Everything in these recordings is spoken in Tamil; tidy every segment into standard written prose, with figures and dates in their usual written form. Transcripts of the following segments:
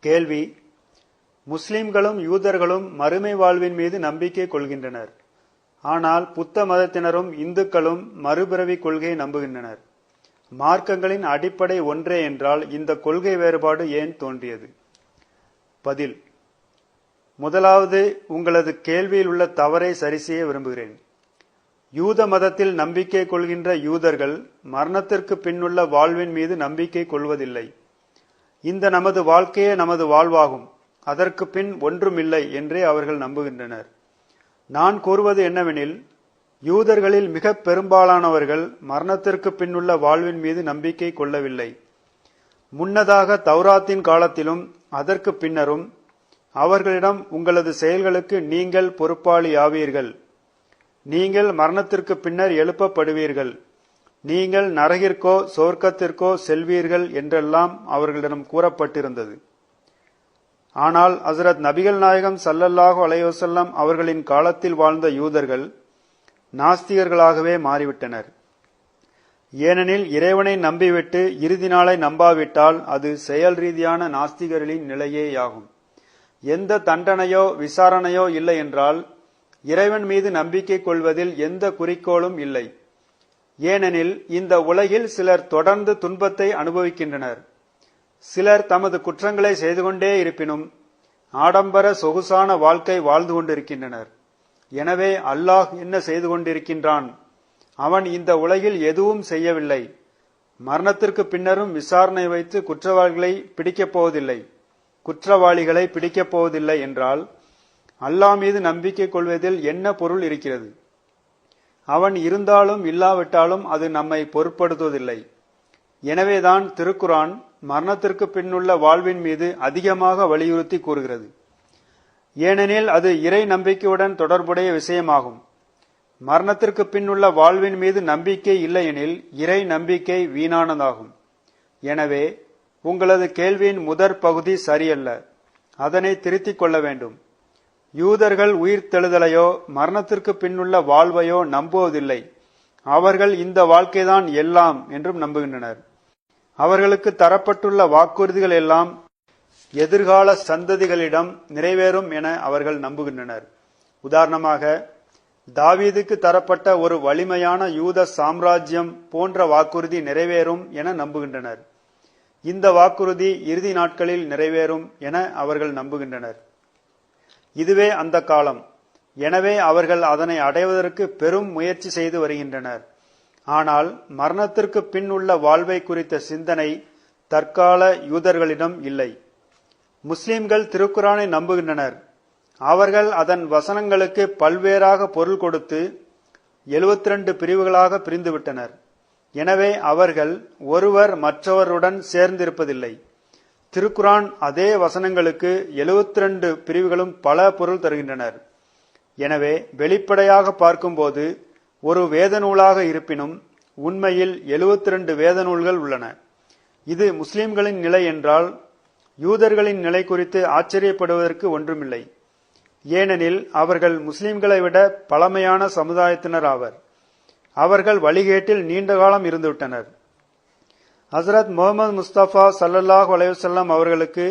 கேள்வி: முஸ்லிம்களும் யூதர்களும் மறுமை வாழ்வின் மீது நம்பிக்கை கொள்கின்றனர். ஆனால் புத்த மதத்தினரும் இந்துக்களும் மறுபிறவி கொள்கையை நம்புகின்றனர். மார்க்கங்களின் அடிப்படை ஒன்றே என்றால் இந்த கொள்கை வேறுபாடு ஏன் தோன்றியது? பதில்: முதலாவது, உங்களது கேள்வியில் உள்ள தவறை சரி செய்ய விரும்புகிறேன். யூத மதத்தில் நம்பிக்கை கொள்கின்ற யூதர்கள் மரணத்திற்கு பின்னுள்ள வாழ்வின் மீது நம்பிக்கை கொள்வதில்லை. இந்த நமது வாழ்க்கையே நமது வாழ்வாகும், அதற்கு பின் ஒன்றுமில்லை என்றே அவர்கள் நம்புகின்றனர். நான் கூறுவது என்னவெனில், யூதர்களில் மிக பெரும்பாலானவர்கள் மரணத்திற்கு பின்னுள்ள வாழ்வின் மீது நம்பிக்கை கொள்ளவில்லை. முன்னதாக தௌராத்தின் காலத்திலும் அதற்கு பின்னரும் அவர்களிடம் உங்களது செயல்களுக்கு நீங்கள் பொறுப்பாளி ஆவீர்கள், நீங்கள் மரணத்திற்கு பின்னர் எழுப்பப்படுவீர்கள், நீங்கள் நரகிற்கோ சொர்க்கத்திற்கோ செல்வீர்கள் என்றெல்லாம் அவர்களிடம் கூறப்பட்டிருந்தது. ஆனால் ஹசரத் நபிகள் நாயகம் ஸல்லல்லாஹு அலைஹி வஸல்லம் அவர்களின் காலத்தில் வாழ்ந்த யூதர்கள் நாஸ்திகர்களாகவே மாறிவிட்டனர். ஏனெனில் இறைவனை நம்பிவிட்டு இறுதி நாளை நம்பாவிட்டால் அது செயல் ரீதியான நாஸ்திகர்களின் நிலையேயாகும். எந்த தண்டனையோ விசாரணையோ இல்லை என்றால் இறைவன் மீது நம்பிக்கை கொள்வதில் எந்த குறிக்கோளும் இல்லை. ஏனெனில் இந்த உலகில் சிலர் தொடர்ந்து துன்பத்தை அனுபவிக்கின்றனர். சிலர் தமது குற்றங்களை செய்து கொண்டே இருப்பினும் ஆடம்பர சொகுசான வாழ்க்கை வாழ்ந்து கொண்டிருக்கின்றனர். எனவே அல்லாஹ் என்ன செய்து கொண்டிருக்கின்றான்? அவன் இந்த உலகில் எதுவும் செய்யவில்லை. மரணத்திற்கு பின்னரும் விசாரணை வைத்து குற்றவாளிகளை பிடிக்கப் போவதில்லை என்றால் அல்லாஹ் மீது நம்பிக்கை கொள்வதில் என்ன பொருள் இருக்கிறது? அவன் இருந்தாலும் இல்லாவிட்டாலும் அது நம்மை பொருட்படுத்துவதில்லை. எனவேதான் திருக்குரான் மரணத்திற்கு பின்னுள்ள வாழ்வின் மீது அதிகமாக வலியுறுத்தி கூறுகிறது. ஏனெனில் அது இறை நம்பிக்கையுடன் தொடர்புடைய விஷயமாகும். மரணத்திற்கு பின்னுள்ள வாழ்வின் மீது நம்பிக்கை இல்லையெனில் இறை நம்பிக்கை வீணானதாகும். எனவே உங்களது கேள்வியின் முதற் பகுதி சரியல்ல, அதனை திருத்திக் கொள்ள வேண்டும். யூதர்கள் உயிர்த்தெழுதலையோ மரணத்திற்கு பின்னுள்ள வாழ்வையோ நம்புவதில்லை. அவர்கள் இந்த வாழ்க்கைதான் எல்லாம் என்றும் நம்புகின்றனர். அவர்களுக்கு தரப்பட்டுள்ள வாக்குறுதிகள் எல்லாம் எதிர்கால சந்ததிகளிடம் நிறைவேறும் என அவர்கள் நம்புகின்றனர். உதாரணமாக, தாவீதுக்கு தரப்பட்ட ஒரு வலிமையான யூத சாம்ராஜ்யம் போன்ற வாக்குறுதி நிறைவேறும் என நம்புகின்றனர். இந்த வாக்குறுதி இறுதி நாட்களில் நிறைவேறும் என அவர்கள் நம்புகின்றனர். இதுவே அந்த காலம். எனவே அவர்கள் அதனை அடைவதற்கு பெரும் முயற்சி செய்து வருகின்றனர். ஆனால் மரணத்திற்கு பின் உள்ள வாழ்வை குறித்த சிந்தனை தற்கால யூதர்களிடம் இல்லை. முஸ்லிம்கள் திருக்குரானை நம்புகின்றனர். அவர்கள் அதன் வசனங்களுக்கு பல்வேறாக பொருள் கொடுத்து 72 பிரிவுகளாக பிரிந்துவிட்டனர். எனவே அவர்கள் ஒருவர் மற்றவருடன் சேர்ந்திருப்பதில்லை. திருக்குரான் அதே வசனங்களுக்கு 72 பிரிவுகளும் பல பொருள் தருகின்றனர். எனவே வெளிப்படையாக பார்க்கும்போது ஒரு வேத நூலாக இருப்பினும் உண்மையில் 72 வேத நூல்கள் உள்ளன. இது முஸ்லிம்களின் நிலை என்றால் யூதர்களின் நிலை குறித்து ஆச்சரியப்படுவதற்கு ஒன்றுமில்லை. ஏனெனில் அவர்கள் முஸ்லிம்களை விட பழமையான சமுதாயத்தினர் ஆவர். அவர்கள் வழிகேட்டில் நீண்ட காலம் இருந்துவிட்டனர். ஹசரத் முகமது முஸ்தபா ஸல்லல்லாஹு அலைஹி வஸல்லம் அவர்களுக்கு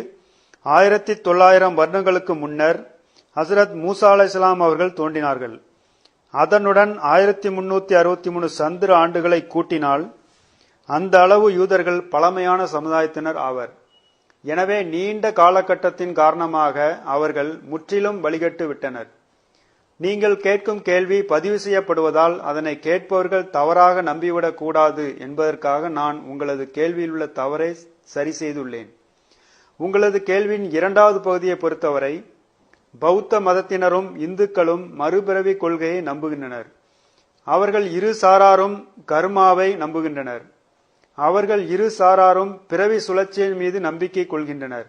1900 வருடங்களுக்கு முன்னர் ஹசரத் மூசா அலைஹிஸ்ஸலாம் அவர்கள் தோன்றினார்கள். அதனுடன் 1363 சந்திர ஆண்டுகளை கூட்டினால் அந்த அளவு யூதர்கள் பழமையான சமுதாயத்தினர் ஆவர். எனவே நீண்ட காலகட்டத்தின் காரணமாக அவர்கள் முற்றிலும் வழிகட்டு விட்டனர். நீங்கள் கேட்கும் கேள்வி பதிவு செய்யப்படுவதால் அதனை கேட்பவர்கள் தவறாக நம்பிவிடக் கூடாது என்பதற்காக நான் உங்களது கேள்வியில் உள்ள தவறை சரி செய்துள்ளேன். உங்களது கேள்வியின் இரண்டாவது பகுதியை பொறுத்தவரை பௌத்த மதத்தினரும் இந்துக்களும் மறுபிறவி கொள்கையை நம்புகின்றனர். அவர்கள் இரு சாராரும் கர்மாவை நம்புகின்றனர். அவர்கள் இரு சாராரும் பிறவி சுழற்சியின் மீது நம்பிக்கை கொள்கின்றனர்.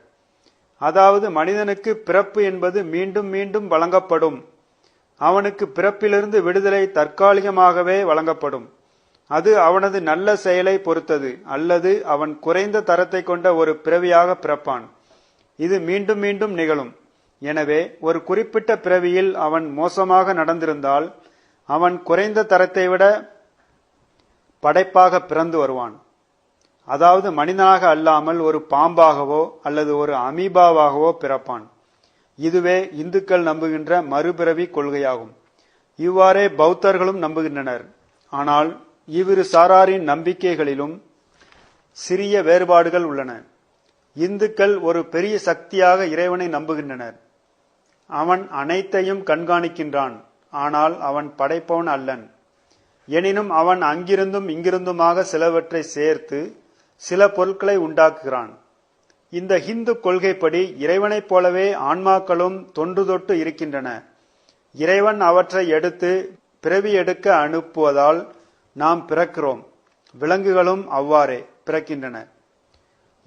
அதாவது மனிதனுக்கு பிறப்பு என்பது மீண்டும் மீண்டும் வழங்கப்படும். அவனுக்கு பிறப்பிலிருந்து விடுதலை தற்காலிகமாகவே வழங்கப்படும். அது அவனது நல்ல செயலை பொறுத்தது, அல்லது அவன் குறைந்த தரத்தை கொண்ட ஒரு பிறவியாக பிறப்பான். இது மீண்டும் மீண்டும் நிகழும். எனவே ஒரு குறிப்பிட்ட பிறவியில் அவன் மோசமாக நடந்திருந்தால் அவன் குறைந்த தரத்தை விட படைப்பாக பிறந்து வருவான். அதாவது மனிதனாக அல்லாமல் ஒரு பாம்பாகவோ அல்லது ஒரு அமீபாவாகவோ பிறப்பான். இதுவே இந்துக்கள் நம்புகின்ற மறுபிறவி கொள்கையாகும். இவ்வாறே பௌத்தர்களும் நம்புகின்றனர். ஆனால் இவ்விரு சாராரின் நம்பிக்கைகளிலும் சிறிய வேறுபாடுகள் உள்ளன. இந்துக்கள் ஒரு பெரிய சக்தியாக இறைவனை நம்புகின்றனர். அவன் அனைத்தையும் கண்காணிக்கின்றான். ஆனால் அவன் படைப்பவன் அல்லன். எனினும் அவன் அங்கிருந்தும் இங்கிருந்துமாக சிலவற்றை சேர்த்து சில பொருட்களை உண்டாக்குகிறான். இந்த ஹிந்து கொள்கைப்படி இறைவனைப் போலவே ஆன்மாக்களும் தொன்று தொட்டு இருக்கின்றன. இறைவன் அவற்றை எடுத்து பிறவி எடுக்க அனுப்புவதால் நாம் பிறக்கிறோம். விலங்குகளும் அவ்வாறே பிறக்கின்றன.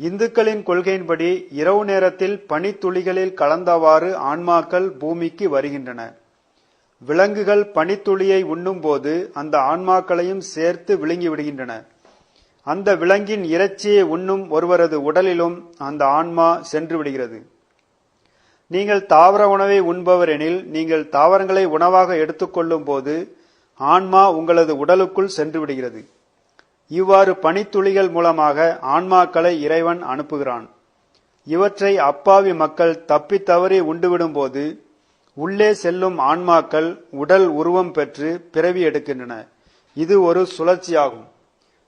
இந்துக்களின் கொள்கையின்படி இரவு நேரத்தில் பனித்துளிகளில் கலந்தவாறு ஆன்மாக்கள் பூமிக்கு வருகின்றன. விலங்குகள் பனித்துளியை உண்ணும் போது அந்த ஆன்மாக்களையும் சேர்த்து விழுங்கி விடுகின்றன. அந்த விலங்கின் இறைச்சியை உண்ணும் ஒருவரது உடலிலும் அந்த ஆன்மா சென்று விடுகிறது. நீங்கள் தாவர உணவை உண்பவர் எனில் நீங்கள் தாவரங்களை உணவாக எடுத்துக்கொள்ளும் போது ஆன்மா உங்களது உடலுக்குள் சென்று விடுகிறது. இவ்வாறு பனித்துளிகள் மூலமாக ஆன்மாக்களை இறைவன் அனுப்புகிறான். இவற்றை அப்பாவி மக்கள் தப்பித்தவறி உண்டுவிடும் போது உள்ளே செல்லும் ஆன்மாக்கள் உடல் உருவம் பெற்று பிறவி எடுக்கின்றன. இது ஒரு சுழற்சியாகும்.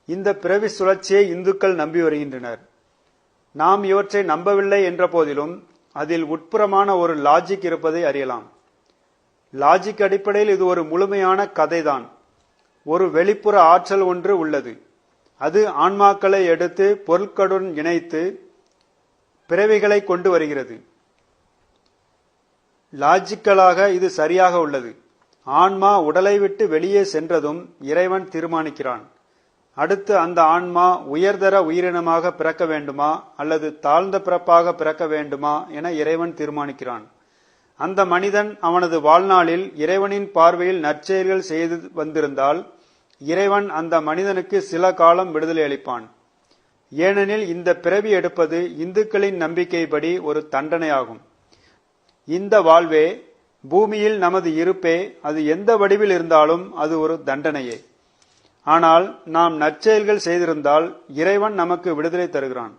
இந்த பிறவி சுழற்சியை இந்துக்கள் நம்பி வருகின்றனர். நாம் இவற்றை நம்பவில்லை என்ற போதிலும் அதில் உட்புறமான ஒரு லாஜிக் இருப்பதை அறியலாம். லாஜிக் அடிப்படையில் இது ஒரு முழுமையான கதைதான். ஒரு வெளிப்புற ஆற்றல் ஒன்று உள்ளது. அது ஆன்மாக்களை எடுத்து பொருட்களுடன் இணைத்து பிறவிகளை கொண்டு வருகிறது. லாஜிக்கலாக இது சரியாக உள்ளது. ஆன்மா உடலை விட்டு வெளியே சென்றதும் இறைவன் தீர்மானிக்கிறான். அடுத்து அந்த ஆன்மா உயர்தர உயிரினமாக பிறக்க வேண்டுமா அல்லது தாழ்ந்த பிறப்பாக பிறக்க வேண்டுமா என இறைவன் தீர்மானிக்கிறான். அந்த மனிதன் அவனது வாழ்நாளில் இறைவனின் பார்வையில் நற்செயல்கள் செய்து வந்திருந்தால் இறைவன் அந்த மனிதனுக்கு சில காலம் விடுதலை அளிப்பான். ஏனெனில் இந்த பிறவி எடுப்பது இந்துக்களின் நம்பிக்கைப்படி ஒரு தண்டனையாகும். இந்த வாழ்வே, பூமியில் நமது இருப்பே, அது எந்த வடிவில் இருந்தாலும் அது ஒரு தண்டனையே. ஆனால் நாம் நற்செயல்கள் செய்திருந்தால் இறைவன் நமக்கு விடுதலை தருகிறான்.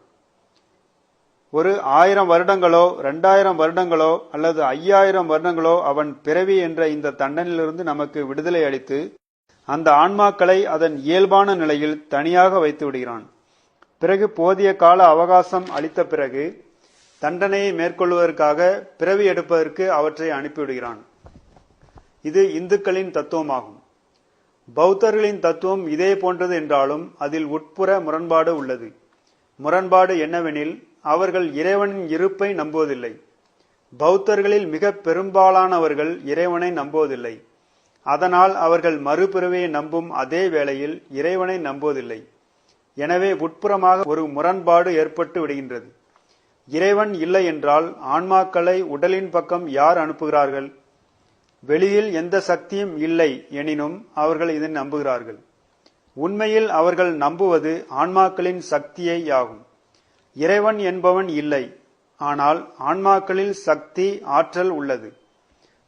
ஒரு 1000 வருடங்களோ 2000 வருடங்களோ அல்லது 5000 வருடங்களோ அவன் பிறவி என்ற இந்த தண்டனையிலிருந்து நமக்கு விடுதலை அளித்து அந்த ஆன்மாக்களை அதன் இயல்பான நிலையில் தனியாக வைத்து விடுகிறான். பிறகு போதிய கால அவகாசம் அளித்த பிறகு தண்டனையை மேற்கொள்வதற்காக பிறவி எடுப்பதற்கு அவற்றை அனுப்பிவிடுகிறான். இது இந்துக்களின் தத்துவமாகும். பௌத்தர்களின் தத்துவம் இதே போன்றது என்றாலும் அதில் உட்புற முரண்பாடு உள்ளது. முரண்பாடு என்னவெனில் அவர்கள் இறைவனின் இருப்பை நம்புவதில்லை. பௌத்தர்களில் மிக பெரும்பாலானவர்கள் இறைவனை நம்புவதில்லை. அதனால் அவர்கள் மறுபிறவியை நம்பும் அதே வேளையில் இறைவனை நம்புவதில்லை. எனவே உட்புறமாக ஒரு முரண்பாடு ஏற்பட்டு விடுகின்றது. இறைவன் இல்லை என்றால் ஆன்மாக்களை உடலின் பக்கம் யார் அனுப்புகிறார்கள்? வெளியில் எந்த சக்தியும் இல்லை எனினும் அவர்கள் இதை நம்புகிறார்கள். உண்மையில் அவர்கள் நம்புவது ஆன்மாக்களின் சக்தியை ஆகும். இறைவன் என்பவன் இல்லை. ஆனால் ஆன்மாக்களில் சக்தி, ஆற்றல் உள்ளது.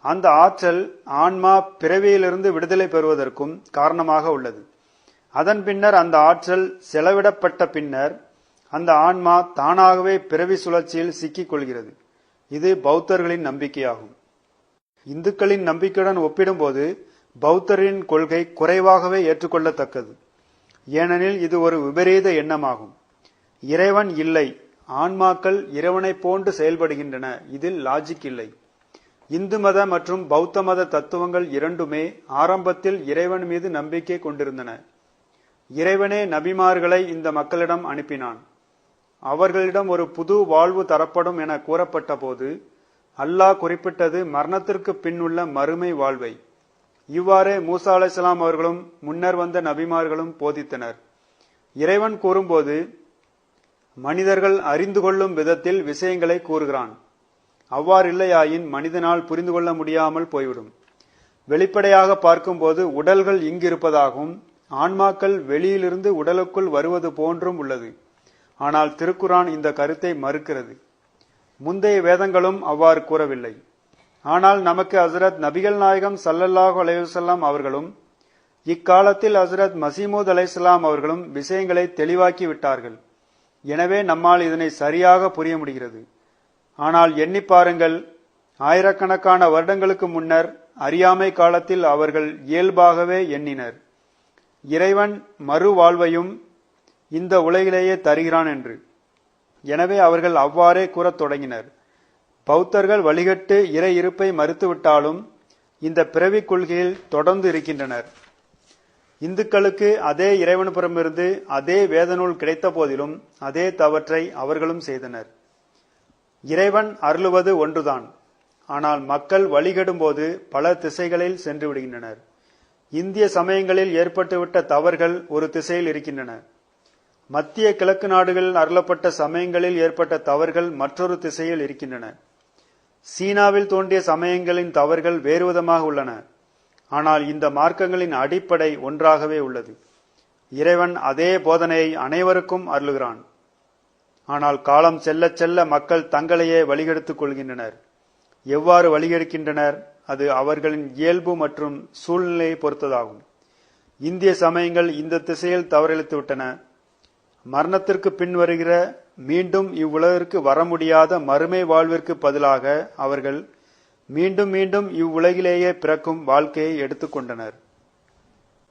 அந்த ஆற்றல் ஆன்மா பிறவியிலிருந்து விடுதலை பெறுவதற்கும் காரணமாக உள்ளது. அதன் பின்னர் அந்த ஆற்றல் செலவிடப்பட்ட பின்னர் அந்த ஆன்மா தானாகவே பிறவி சுழற்சியில் சிக்கிக் கொள்கிறது. இது பௌத்தர்களின் நம்பிக்கையாகும். இந்துக்களின் நம்பிக்கையுடன் ஒப்பிடும்போது பௌத்தரின் கொள்கை குறைவாகவே ஏற்றுக்கொள்ளத்தக்கது. ஏனெனில் இது ஒரு விபரீத எண்ணமாகும். இறைவன் இல்லை, ஆன்மாக்கள் இறைவனை போன்று செயல்படுகின்றன. இதில் லாஜிக் இல்லை. இந்து மத மற்றும் பௌத்த மத தத்துவங்கள் இரண்டுமே ஆரம்பத்தில் இறைவன் மீது நம்பிக்கை கொண்டிருந்தன. இறைவனே நபிமார்களை இந்த மக்களிடம் அனுப்பினான். அவர்களிடம் ஒரு புது வாழ்வு தரப்படும் என கூறப்பட்ட போது அல்லாஹ் குறிப்பிட்டது மரணத்திற்கு பின்னுள்ள மறுமை வாழ்வை. இவ்வாறே மூசா அலைஹிஸ்ஸலாம் அவர்களும் முன்னர் வந்த நபிமார்களும் போதித்தனர். இறைவன் கூறும்போது மனிதர்கள் அறிந்து கொள்ளும் விதத்தில் விஷயங்களை கூறுகிறான். அவ்வாறில்லையாயின் மனிதனால் புரிந்து கொள்ள முடியாமல் போய்விடும். வெளிப்படையாக பார்க்கும்போது உடல்கள் இங்கு இருப்பதாகவும் ஆன்மாக்கள் வெளியிலிருந்து உடலுக்குள் வருவது போன்றும் உள்ளது. ஆனால் திருக்குரான் இந்த கருத்தை மறுக்கிறது. முந்தைய வேதங்களும் அவ்வாறு கூறவில்லை. ஆனால் நமக்கு ஹசரத் நபிகள் நாயகம் ஸல்லல்லாஹு அலைஹி வஸல்லம் அவர்களும் இக்காலத்தில் ஹசரத் மசீமூத் அலைஹிஸ்ஸலாம் அவர்களும் விஷயங்களை தெளிவாக்கி விட்டார்கள். எனவே நம்மால் இதனை சரியாக புரிய முடிகிறது. ஆனால் எண்ணி பாருங்கள், ஆயிரக்கணக்கான வருடங்களுக்கு முன்னர் அறியாமை காலத்தில் அவர்கள் இயல்பாகவே எண்ணினர், இறைவன் மறுவாழ்வையும் இந்த உலகிலேயே தருகிறான் என்று. எனவே அவர்கள் அவ்வாறே கூறத் தொடங்கினர். பௌத்தர்கள் வழிகட்டு இறை இருப்பை மறுத்துவிட்டாலும் இந்த பிறவிக் கொள்கையில் தொடர்ந்து இருக்கின்றனர். இந்துக்களுக்கு அதே இறைவனுபுறமிருந்து அதே வேதநூல் கிடைத்த போதிலும் அதே தவற்றை அவர்களும் செய்தனர். இறைவன் அருளுவது ஒன்றுதான். ஆனால் மக்கள் வழிகெடும்போது பல திசைகளில் சென்று விடுகின்றனர். இந்திய சமயங்களில் ஏற்பட்டுவிட்ட தவறுகள் ஒரு திசையில் இருக்கின்றன. மத்திய கிழக்கு நாடுகளில் அருளப்பட்ட சமயங்களில் ஏற்பட்ட தவறுகள் மற்றொரு திசையில் இருக்கின்றன. சீனாவில் தோன்றிய சமயங்களின் தவறுகள் வேறு விதமாக உள்ளன. ஆனால் இந்த மார்க்கங்களின் அடிப்படை ஒன்றாகவே உள்ளது. இறைவன் அதே போதனையை அனைவருக்கும் அருளுகிறான். ஆனால் காலம் செல்ல செல்ல மக்கள் தங்களையே வழிகெடுத்துக் கொள்கின்றனர். எவ்வாறு வழிகெடுக்கின்றனர்? அது அவர்களின் இயல்பு மற்றும் சூழ்நிலையை பொறுத்ததாகும். இந்திய சமயங்கள் இந்த திசையில் தவறிழைத்துவிட்டன. மரணத்திற்கு பின் வருகிற மீண்டும் இவ்வுலகிற்கு வர முடியாத மறுமை வாழ்விற்கு பதிலாக அவர்கள் மீண்டும் மீண்டும் இவ்வுலகிலேயே பிறக்கும் வாழ்க்கையை எடுத்துக்கொண்டனர்.